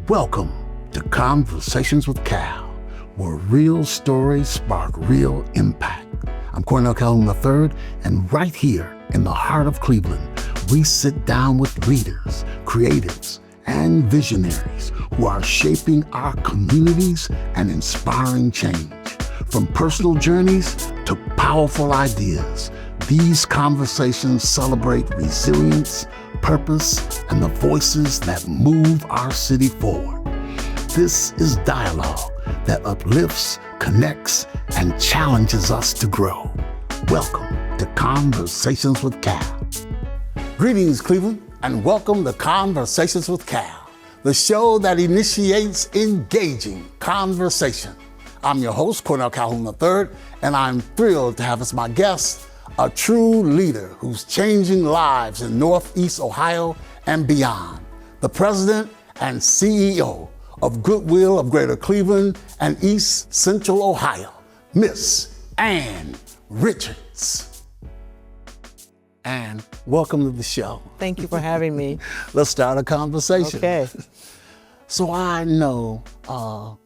Welcome to Conversations with Cal, where real stories spark real impact. I'm Cornell Calhoun III, and right here in the heart of Cleveland, we sit down with leaders, creatives, and visionaries who are shaping our communities and inspiring change. From personal journeys to powerful ideas, these conversations celebrate resilience, purpose, and the voices that move our city forward. This is dialogue that uplifts, connects, and challenges us to grow. Welcome to Conversations with Cal. Greetings, Cleveland, and welcome to Conversations with Cal, the show that initiates engaging conversation. I'm your host, Cornell Calhoun III, and I'm thrilled to have as my guest a true leader who's changing lives in Northeast Ohio and beyond, the president and CEO of Goodwill of Greater Cleveland and East Central Ohio, Miss Ann Richards. Ann, welcome to the show. Thank you for having me. Let's start a conversation. Okay. So I know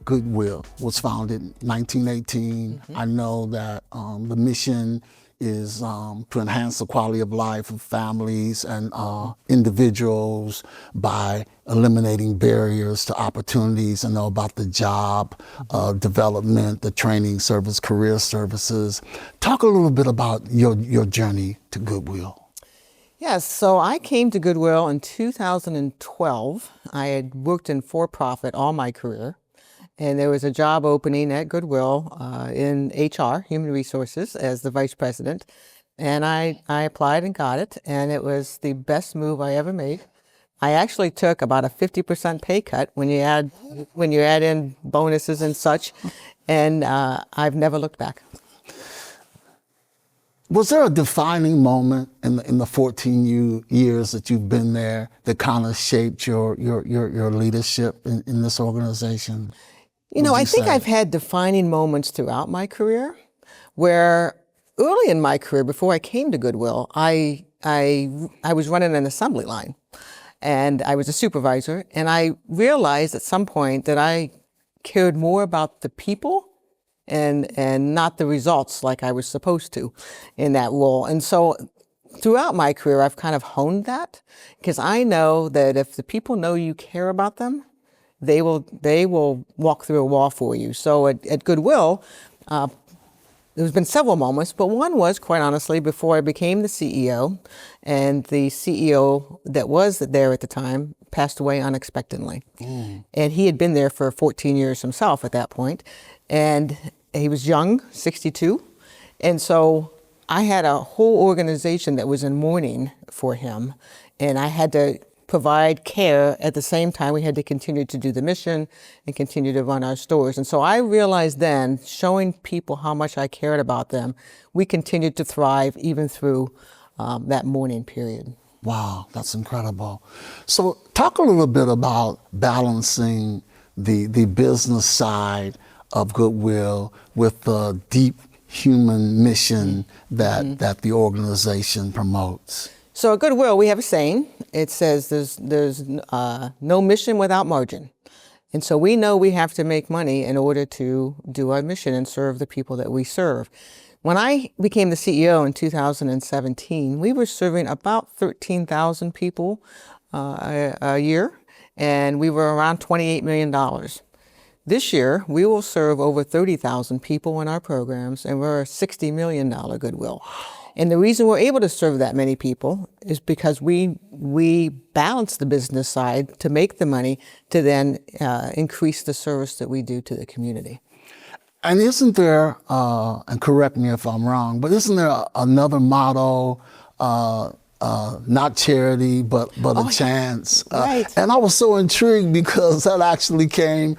Goodwill was founded in 1918. I know that the mission is to enhance the quality of life of families and individuals by eliminating barriers to opportunities. I know about the job development, the training service, career services. Talk a little bit about your journey to Goodwill. Yes, so I came to Goodwill in 2012. I had worked in for-profit all my career, and there was a job opening at Goodwill in HR, Human Resources, as the vice president. And I applied and got it, and it was the best move I ever made. I actually took about a 50% pay cut when you add in bonuses and such, and I've never looked back. Was there a defining moment in the 14 years that you've been there that kind of shaped your leadership in this organization? You know, I think I've had defining moments throughout my career where early in my career, before I came to Goodwill, I was running an assembly line and I was a supervisor, and I realized at some point that I cared more about the people and not the results like I was supposed to in that role. And so throughout my career, I've kind of honed that, because I know that if the people know you care about them, they will walk through a wall for you. So at Goodwill, there's been several moments, but one was, quite honestly, before I became the CEO, and the CEO that was there at the time passed away unexpectedly. And he had been there for 14 years himself at that point. And he was young, 62. And so I had a whole organization that was in mourning for him. And I had to provide care at the same time. We had to continue to do the mission and continue to run our stores. And so I realized then, showing people how much I cared about them, we continued to thrive even through that mourning period. Wow, that's incredible. So talk a little bit about balancing the business side of Goodwill with the deep human mission that the organization promotes. So at Goodwill, we have a saying. It says there's no mission without margin. And so we know we have to make money in order to do our mission and serve the people that we serve. When I became the CEO in 2017, we were serving about 13,000 people a year, and we were around $28 million. This year, we will serve over 30,000 people in our programs, and we're a $60 million Goodwill. And the reason we're able to serve that many people is because we balance the business side to make the money to then increase the service that we do to the community. And isn't there, and correct me if I'm wrong, but isn't there another motto, not charity, but a chance? Right. And I was so intrigued because it actually came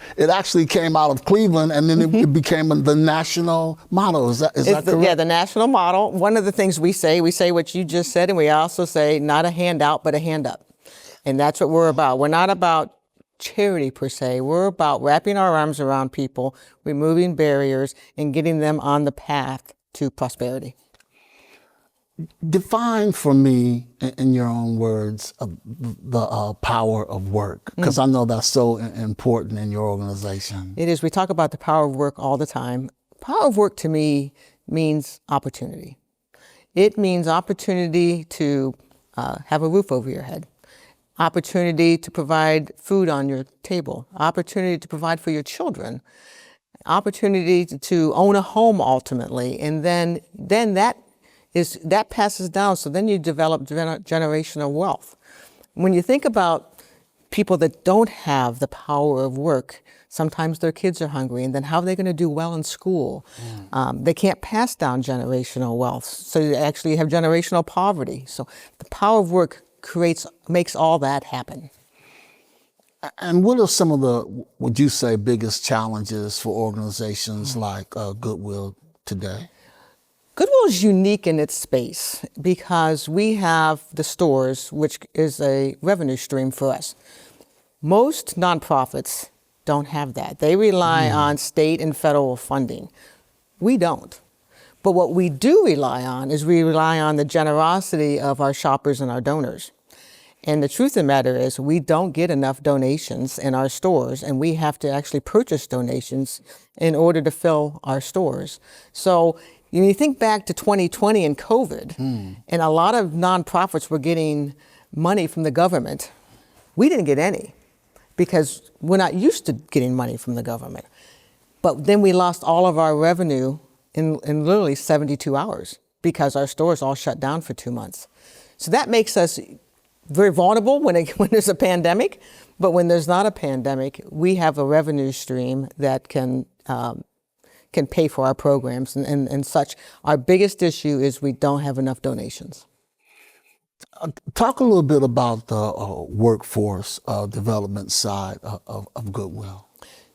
out of Cleveland, and then it became the national motto. Is that correct? Yeah, the national motto. One of the things we say what you just said, and we also say not a handout, but a hand up. And that's what we're about. We're not about charity per se. We're about wrapping our arms around people, removing barriers, and getting them on the path to prosperity. Define for me, in your own words, the power of work, because I know that's so important in your organization. It is. We talk about the power of work all the time. Power of work to me means opportunity. It means opportunity to have a roof over your head, opportunity to provide food on your table, opportunity to provide for your children, opportunity to own a home ultimately, and then that passes down. So then you develop generational wealth. When you think about people that don't have the power of work, sometimes their kids are hungry, and then how are they going to do well in school? They can't pass down generational wealth, so you actually have generational poverty. So the power of work makes all that happen. And what are some of the, would you say, biggest challenges for organizations like Goodwill today? Goodwill is unique in its space because we have the stores, which is a revenue stream for us. Most nonprofits don't have that. They rely on state and federal funding. We don't. But what we do rely on is we rely on the generosity of our shoppers and our donors. And the truth of the matter is we don't get enough donations in our stores, and we have to actually purchase donations in order to fill our stores. So when you think back to 2020 and COVID, and a lot of nonprofits were getting money from the government, we didn't get any because we're not used to getting money from the government. But then we lost all of our revenue in literally 72 hours because our stores all shut down for 2 months. So that makes us very vulnerable when there's a pandemic, but when there's not a pandemic, we have a revenue stream that can pay for our programs and such. Our biggest issue is we don't have enough donations. Talk a little bit about the workforce development side of Goodwill.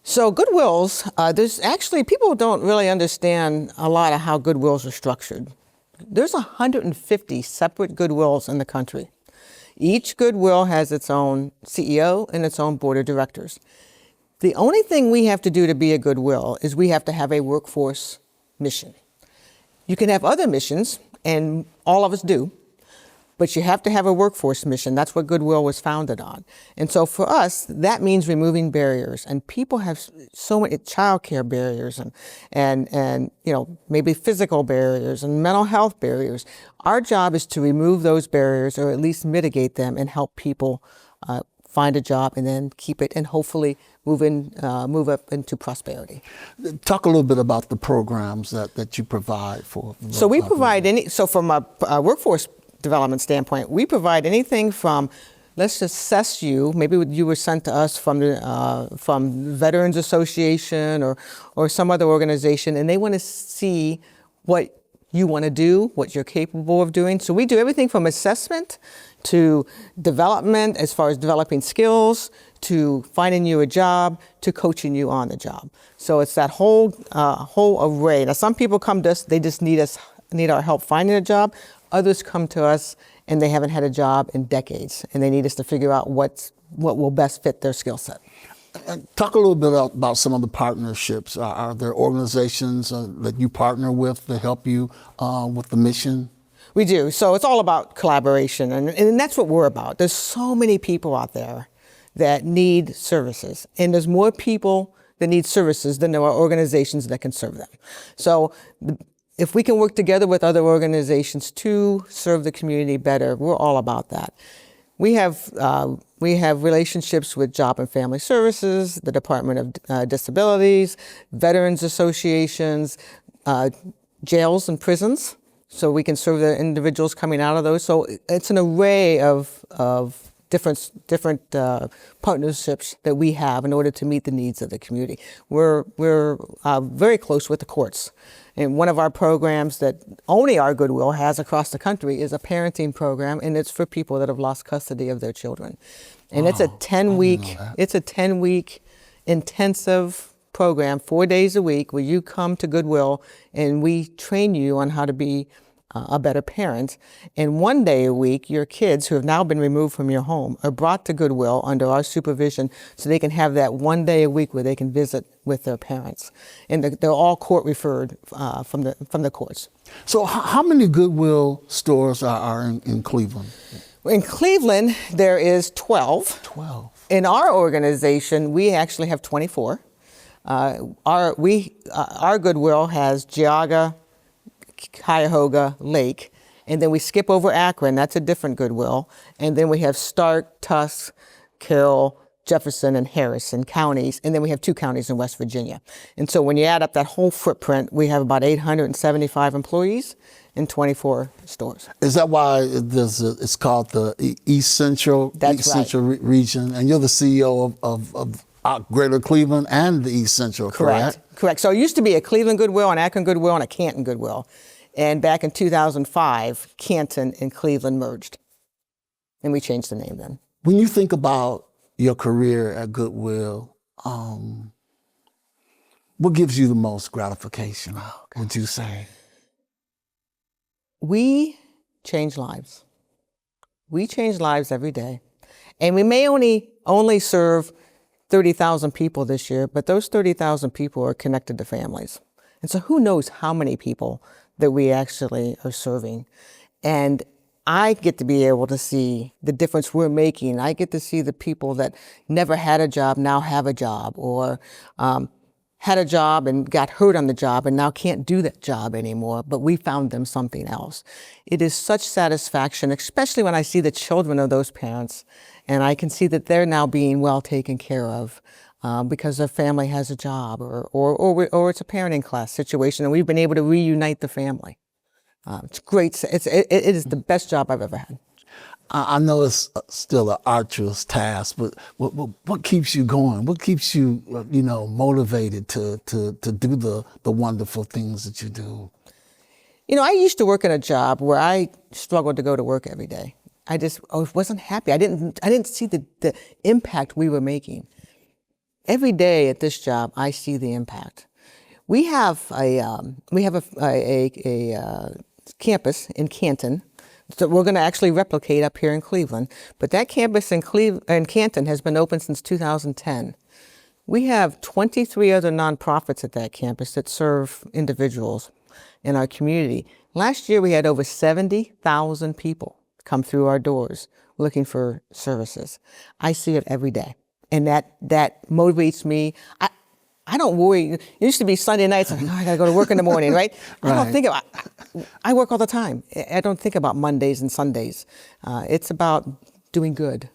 So Goodwills, there's actually, people don't really understand a lot of how Goodwills are structured. There's 150 separate Goodwills in the country. Each Goodwill has its own CEO and its own board of directors. The only thing we have to do to be a Goodwill is we have to have a workforce mission. You can have other missions, and all of us do, but you have to have a workforce mission. That's what Goodwill was founded on. And so for us, that means removing barriers. And people have so many childcare barriers and maybe physical barriers and mental health barriers. Our job is to remove those barriers or at least mitigate them and help people find a job and then keep it and hopefully move up into prosperity. Talk a little bit about the programs that you provide for. So we provide from a workforce development standpoint, we provide anything from, let's assess you. Maybe you were sent to us from Veterans Association or some other organization, and they want to see what you want to do, what you're capable of doing. So we do everything from assessment to development, as far as developing skills, to finding you a job, to coaching you on the job. So it's that whole array. Now, some people come to us, they just need our help finding a job. Others come to us and they haven't had a job in decades, and they need us to figure out what will best fit their skill set. Talk a little bit about some of the partnerships. Are there organizations that you partner with that help you with the mission? We do. So it's all about collaboration, and that's what we're about. There's so many people out there that need services, and there's more people that need services than there are organizations that can serve them. So if we can work together with other organizations to serve the community better, we're all about that. We have relationships with Job and Family Services, the Department of Disabilities, Veterans Associations, jails and prisons, so we can serve the individuals coming out of those. So it's an array of different partnerships that we have in order to meet the needs of the community. We're very close with the courts. And one of our programs that only our Goodwill has across the country is a parenting program, and it's for people that have lost custody of their children. And it's a 10-week intensive program, 4 days a week, where you come to Goodwill and we train you on how to be a better parent. And one day a week, your kids who have now been removed from your home are brought to Goodwill under our supervision so they can have that one day a week where they can visit with their parents. And they're all court referred from the courts. So how many Goodwill stores are in Cleveland? In Cleveland, there is 12. 12. In our organization, we actually have 24. Our Goodwill has Geauga, Cuyahoga, Lake, and then we skip over Akron. That's a different Goodwill. And then we have Stark, Tusk, Carroll, Jefferson, and Harrison counties, and then we have 2 counties in West Virginia. And so when you add up that whole footprint, we have about 875 employees in 24 stores. Is that why it's called the East Central region? And you're the CEO of Greater Cleveland and the East Central, correct? Correct. So it used to be a Cleveland Goodwill, an Akron Goodwill, and a Canton Goodwill. And back in 2005, Canton and Cleveland merged. And we changed the name then. When you think about your career at Goodwill, what gives you the most gratification, would you say? We change lives. We change lives every day. And we may only serve 30,000 people this year, but those 30,000 people are connected to families. And so who knows how many people that we actually are serving. And I get to be able to see the difference we're making. I get to see the people that never had a job now have a job, or had a job and got hurt on the job and now can't do that job anymore, but we found them something else. It is such satisfaction, especially when I see the children of those parents, and I can see that they're now being well taken care of because their family has a job, or it's a parenting class situation, and we've been able to reunite the family. It's great. It is the best job I've ever had. I know it's still an arduous task, but what keeps you going? What keeps you, motivated to do the wonderful things that you do? I used to work in a job where I struggled to go to work every day. I wasn't happy. I didn't see the impact we were making. Every day at this job, I see the impact. We have a campus in Canton that we're going to actually replicate up here in Cleveland. But that campus in Canton has been open since 2010. We have 23 other nonprofits at that campus that serve individuals in our community. Last year, we had over 70,000 people come through our doors looking for services. I see it every day, and that motivates me. I don't worry. It used to be Sunday nights. I got to go to work in the morning, right? I don't think about. I work all the time. I don't think about Mondays and Sundays. It's about doing good,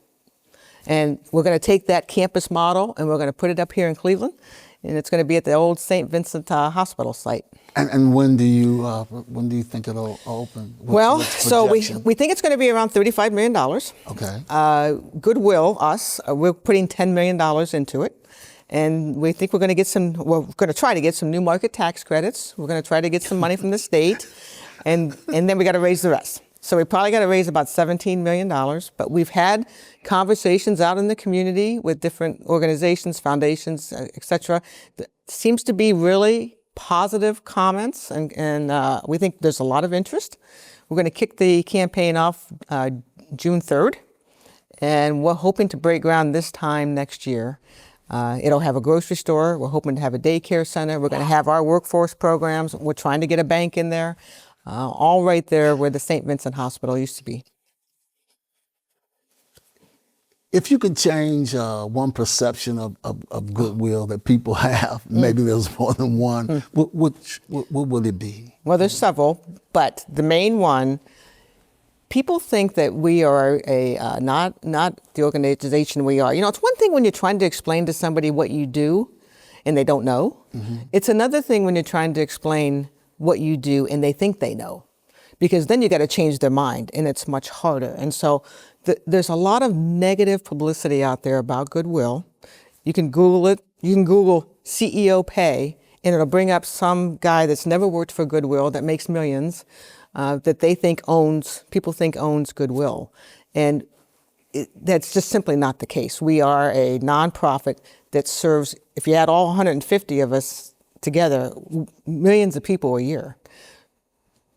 and we're going to take that campus model and we're going to put it up here in Cleveland, and it's going to be at the old St. Vincent Hospital site. And when do you think it'll open? So we think it's going to be around $35 million. Okay. Goodwill, we're putting $10 million into it. And we think we're going to try to get some new market tax credits. We're going to try to get some money from the state. And then we got to raise the rest. So we probably got to raise about $17 million. But we've had conversations out in the community with different organizations, foundations, et cetera. That seems to be really positive comments. And we think there's a lot of interest. We're going to kick the campaign off June 3rd. And we're hoping to break ground this time next year. It'll have a grocery store. We're hoping to have a daycare center. We're going to have our workforce programs. We're trying to get a bank in there, all right there where the St. Vincent Hospital used to be. If you could change one perception of Goodwill that people have, maybe there's more than one, what would it be? Well, there's several, but the main one, people think that we are not the organization we are. It's one thing when you're trying to explain to somebody what you do and they don't know. Mm-hmm. It's another thing when you're trying to explain what you do and they think they know, because then you got to change their mind and it's much harder. And so there's a lot of negative publicity out there about Goodwill. You can Google it. You can Google CEO pay and it'll bring up some guy that's never worked for Goodwill that makes millions. That people think owns Goodwill. And that's just simply not the case. We are a nonprofit that serves, if you add all 150 of us together, millions of people a year.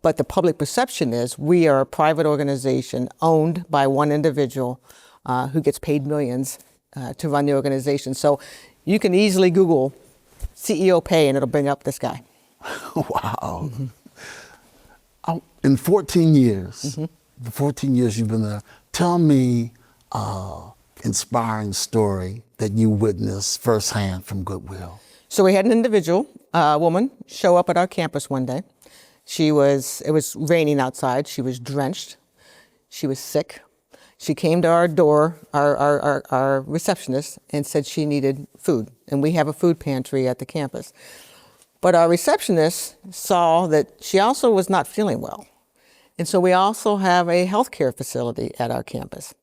But the public perception is we are a private organization owned by one individual who gets paid millions to run the organization. So you can easily Google CEO pay and it'll bring up this guy. Wow. In 14 years, the 14 years you've been there, tell me inspiring story that you witnessed firsthand from Goodwill. So we had an individual woman show up at our campus one day. It was raining outside. She was drenched. She was sick. She came to our door, our receptionist, and said she needed food. And we have a food pantry at the campus. But our receptionist saw that she also was not feeling well. And so we also have a healthcare facility at our campus.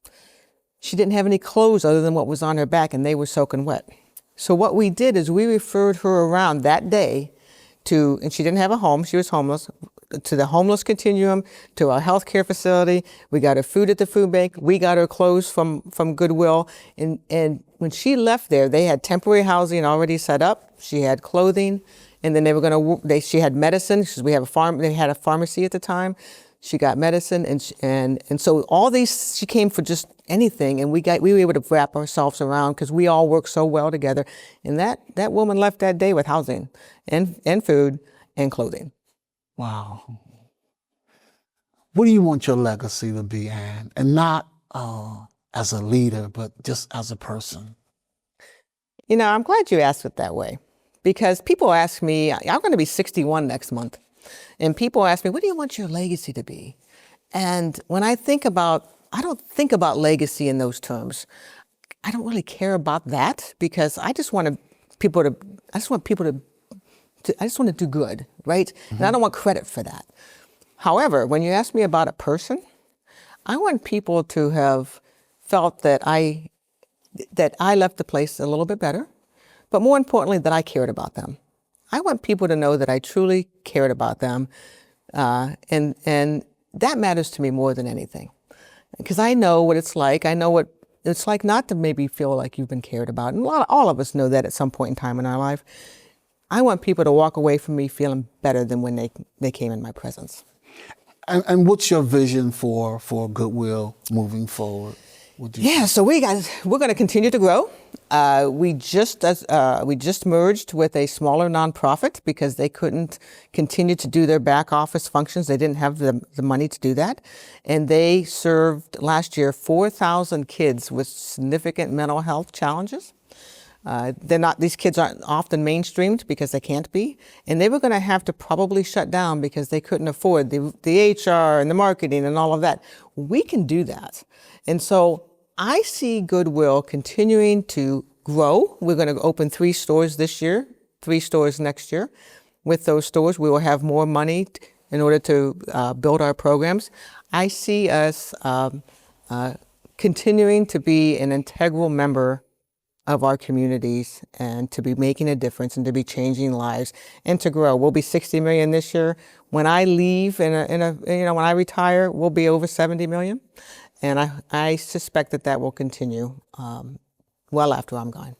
She didn't have any clothes other than what was on her back, and they were soaking wet. So what we did is we referred her around that day and she didn't have a home, she was homeless, to the homeless continuum, to our healthcare facility. We got her food at the food bank. We got her clothes from Goodwill. And when she left there, they had temporary housing already set up. She had clothing, and then she had medicine, because they had a pharmacy at the time. She got medicine, and so all these, she came for just anything, and we were able to wrap ourselves around because we all work so well together. And that woman left that day with housing and food and clothing. Wow. What do you want your legacy to be, Ann? And not as a leader, but just as a person. You know, I'm glad you asked it that way, because people ask me, I'm going to be 61 next month. And people ask me, what do you want your legacy to be? And when I don't think about legacy in those terms. I don't really care about that, because I just want people to do good, right? And I don't want credit for that. However, when you ask me about a person, I want people to have felt that I left the place a little bit better, but more importantly, that I cared about them. I want people to know that I truly cared about them, and that matters to me more than anything, because I know what it's like. I know what it's like not to maybe feel like you've been cared about, and all of us know that at some point in time in our life. I want people to walk away from me feeling better than when they came in my presence. And what's your vision for Goodwill moving forward? So we're going to continue to grow. We just merged with a smaller nonprofit because they couldn't continue to do their back office functions. They didn't have the money to do that. And they served last year 4,000 kids with significant mental health challenges. These kids aren't often mainstreamed because they can't be. And they were going to have to probably shut down because they couldn't afford the HR and the marketing and all of that. We can do that. And so I see Goodwill continuing to grow. We're going to open 3 stores this year, 3 stores next year. With those stores, we will have more money in order to build our programs. I see us continuing to be an integral member of our communities and to be making a difference and to be changing lives and to grow. We'll be 60 million this year. When I leave when I retire, we'll be over 70 million. And I suspect that will continue well after I'm gone.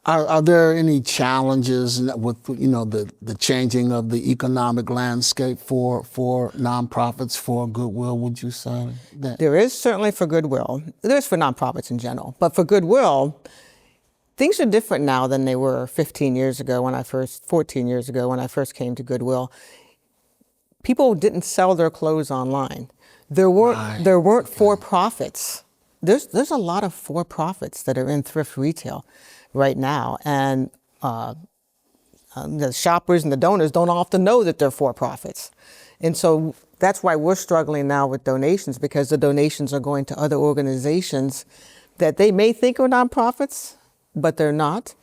Are there any challenges with the changing of the economic landscape for nonprofits, for Goodwill, would you say? There is certainly for Goodwill. There's for nonprofits in general. But for Goodwill, things are different now than they were 14 years ago when I first came to Goodwill. People didn't sell their clothes online. There weren't for-profits. There's a lot of for-profits that are in thrift retail right now, and the shoppers and the donors don't often know that they're for-profits. And so that's why we're struggling now with donations, because the donations are going to other organizations that they may think are nonprofits, but they're not,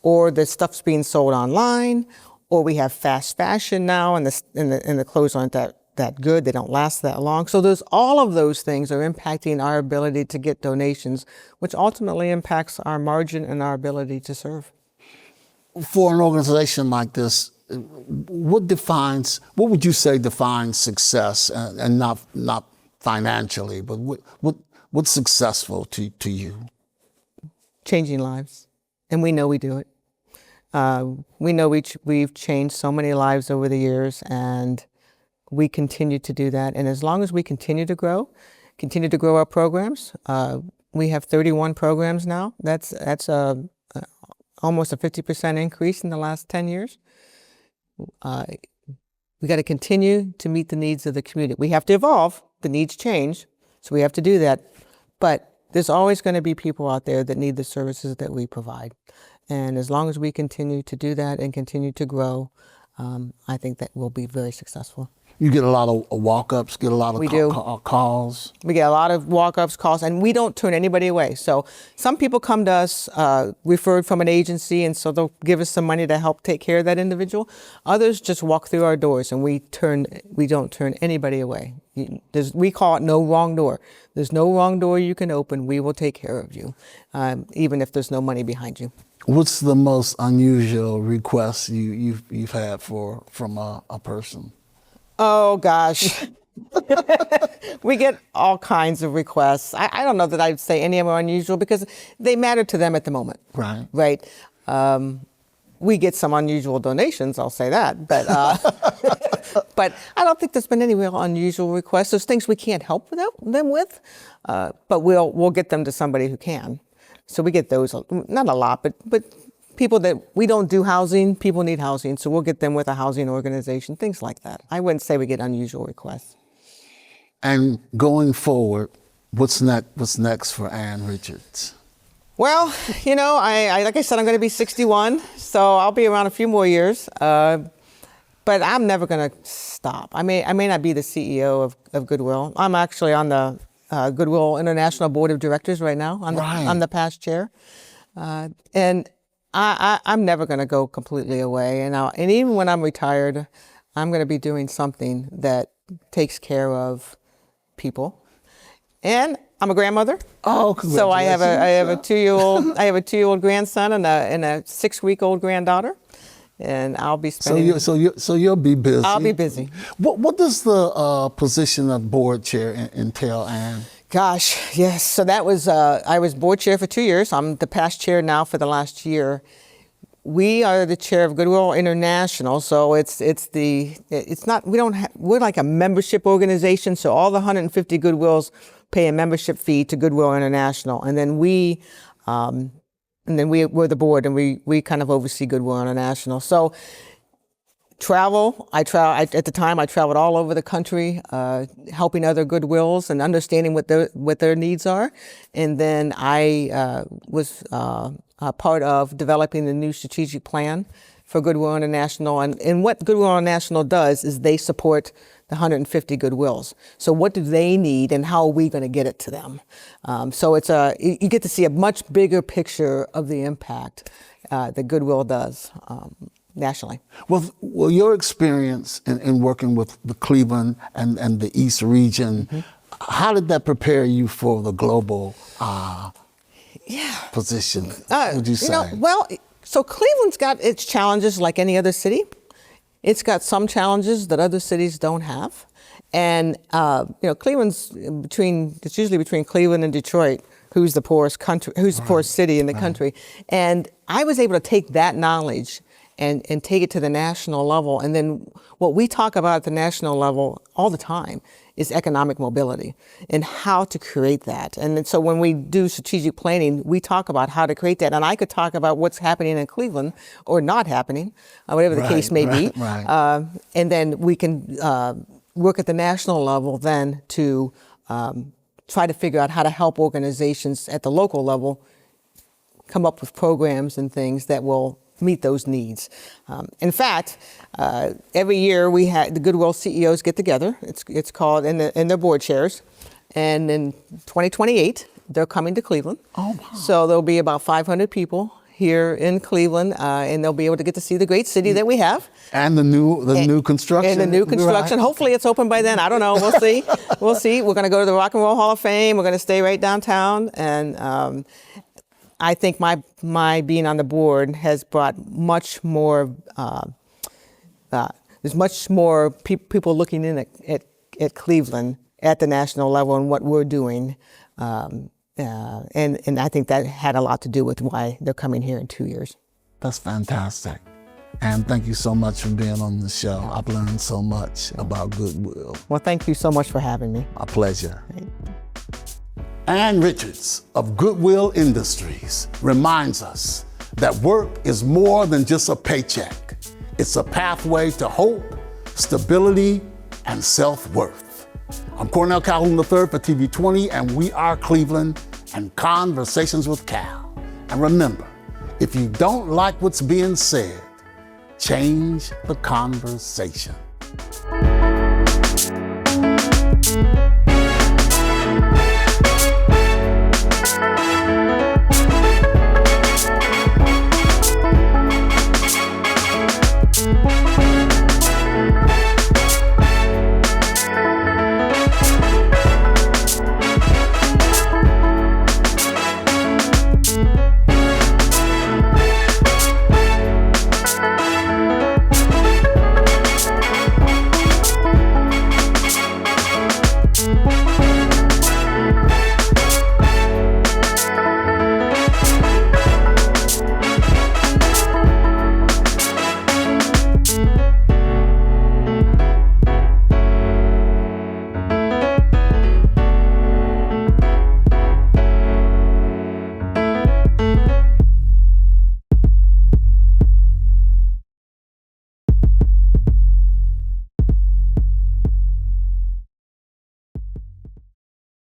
or the stuff's being sold online, or we have fast fashion now, and the clothes aren't that good. They don't last that long. So all of those things are impacting our ability to get donations, which ultimately impacts our margin and our ability to serve. For an organization like this, what would you say defines success, and not financially, but what's successful to you? Changing lives, and we know we do it. We know we've changed so many lives over the years, and we continue to do that. And as long as we continue to grow our programs, we have 31 programs now. That's almost a 50% increase in the last 10 years. We got to continue to meet the needs of the community. We have to evolve. The needs change, so we have to do that. But there's always going to be people out there that need the services that we provide. And as long as we continue to do that and continue to grow, I think that we'll be very successful. You get a lot of walk-ups, get a lot of calls. We get a lot of walk-ups, calls, and we don't turn anybody away. So some people come to us referred from an agency, and so they'll give us some money to help take care of that individual. Others just walk through our doors, and we don't turn anybody away. We call it no wrong door. There's no wrong door you can open. We will take care of you, even if there's no money behind you. What's the most unusual request you've had from a person? Oh, gosh. We get all kinds of requests. I don't know that I'd say any of them are unusual because they matter to them at the moment. Right. Right. We get some unusual donations, I'll say that. But but I don't think there's been any real unusual requests. There's things we can't help them with, but we'll get them to somebody who can. So we get those, not a lot, but people that we don't do housing, people need housing, so we'll get them with a housing organization, things like that. I wouldn't say we get unusual requests. And going forward, what's next for Ann Richards? Well, I like I said, I'm going to be 61, so I'll be around a few more years. But I'm never going to stop. I may not be the CEO of Goodwill. I'm actually on the Goodwill International Board of Directors right now. I'm the past chair, and I'm never going to go completely away. And even when I'm retired, I'm going to be doing something that takes care of people. And I'm a grandmother. Oh, congratulations! So I have a 2-year-old grandson and a 6-week-old granddaughter, and I'll be spending. So you'll be busy. I'll be busy. What does the position of board chair entail, Ann? Gosh, yes. So that was I was board chair for 2 years. I'm the past chair now for the last year. We are the chair of Goodwill International, so we're like a membership organization. So all the 150 Goodwills pay a membership fee to Goodwill International, and then we're the board, and we kind of oversee Goodwill International. So at the time I traveled all over the country, helping other Goodwills and understanding what their needs are. And then I was a part of developing the new strategic plan for Goodwill International. And what Goodwill International does is they support the 150 Goodwills. So what do they need, and how are we going to get it to them? So you get to see a much bigger picture of the impact that Goodwill does nationally. Well, your experience in working with the Cleveland and the East region, how did that prepare you for the global position, would you say? So Cleveland's got its challenges like any other city. It's got some challenges that other cities don't have. And, Cleveland's it's usually between Cleveland and Detroit, who's the poorest city in the country. And I was able to take that knowledge and take it to the national level. And then what we talk about at the national level all the time is economic mobility and how to create that. And so when we do strategic planning, we talk about how to create that. And I could talk about what's happening in Cleveland or not happening, whatever the case may be. Right. And then we can work at the national level then to try to figure out how to help organizations at the local level come up with programs and things that will meet those needs. In fact, every year the Goodwill CEOs get together. It's called in their board chairs, and in 2028 they're coming to Cleveland. Oh, wow. So there'll be about 500 people here in Cleveland, and they'll be able to get to see the great city that we have. And the new construction. And the new construction. Right. Hopefully it's open by then. I don't know. We'll see. We'll see. We're going to go to the Rock and Roll Hall of Fame. We're going to stay right downtown, and I think my being on the board has brought much more. There's much more people looking in at Cleveland at the national level and what we're doing, and I think that had a lot to do with why they're coming here in 2 years. That's fantastic. And thank you so much for being on the show. I've learned so much about Goodwill. Well, thank you so much for having me. A pleasure. Ann Richards of Goodwill Industries reminds us that work is more than just a paycheck. It's a pathway to hope, stability, and self-worth. I'm Cornell Calhoun III for TV 20, and we are Cleveland and Conversations with Cal. And remember, if you don't like what's being said, change the conversation.